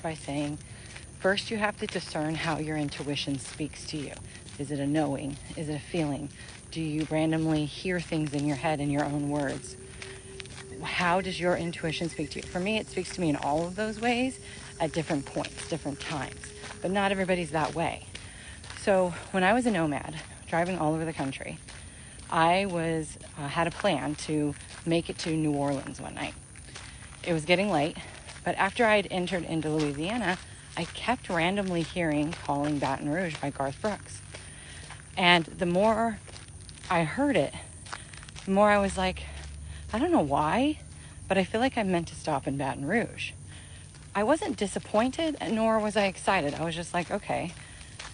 by saying, first you have to discern how your intuition speaks to you. Is it a knowing? Is it a feeling? Do you randomly hear things in your head in your own words? How does your intuition speak to you? For me, it speaks to me in all of those ways at different points, different times. But not everybody's that way. So when I was a nomad, driving all over the country, I had a plan to make it to New Orleans one night. It was getting late, but after I'd entered into Louisiana, I kept randomly hearing Calling Baton Rouge by Garth Brooks. And the more I heard it, the more I was like, I don't know why, but I feel like I'm meant to stop in Baton Rouge. I wasn't disappointed, nor was I excited. I was just like, okay.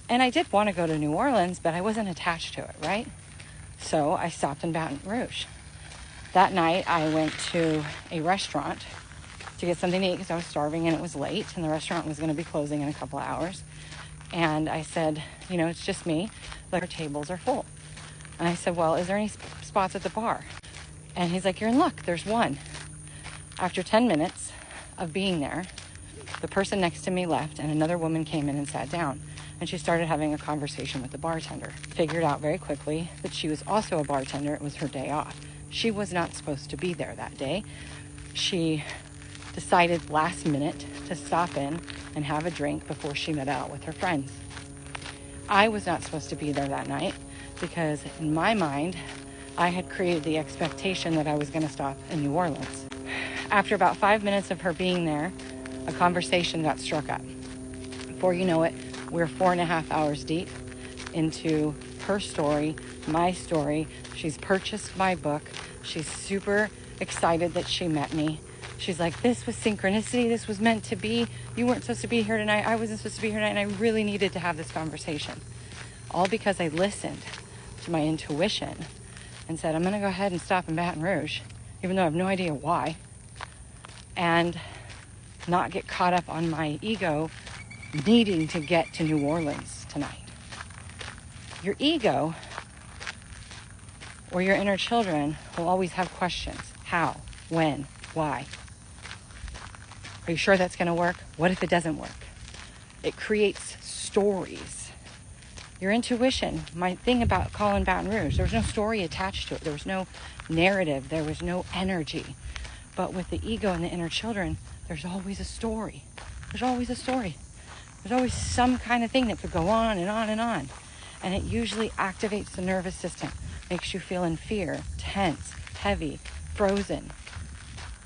And I did want to go to New Orleans, but I wasn't attached to it, right? So I stopped in Baton Rouge. That night, I went to a restaurant to get something to eat because I was starving and it was late, and the restaurant was going to be closing in a couple of hours. And I said, it's just me. Our tables are full. And I said, well, is there any spots at the bar? And he's like, you're in luck. There's one. After 10 minutes of being there, the person next to me left and another woman came in and sat down. And she started having a conversation with the bartender. Figured out very quickly that she was also a bartender. It was her day off. She was not supposed to be there that day. She decided last minute to stop in and have a drink before she met out with her friends. I was not supposed to be there that night because in my mind, I had created the expectation that I was going to stop in New Orleans. After about 5 minutes of her being there, a conversation got struck up. Before you know it, we're 4.5 hours deep into her story, my story. She's purchased my book. She's super excited that she met me. She's like, this was synchronicity. This was meant to be. You weren't supposed to be here tonight. I wasn't supposed to be here tonight. And I really needed to have this conversation. All because I listened to my intuition and said, I'm going to go ahead and stop in Baton Rouge, even though I have no idea why, and not get caught up on my ego needing to get to New Orleans tonight. Your ego or your inner children will always have questions. How? When? Why? Are you sure that's going to work? What if it doesn't work? It creates stories. Your intuition, my thing about Calling Baton Rouge, there was no story attached to it. There was no narrative. There was no energy. But with the ego and the inner children, there's always a story. There's always a story. There's always some kind of thing that could go on and on and on. And it usually activates the nervous system, makes you feel in fear, tense, heavy, frozen.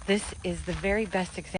This is the very best example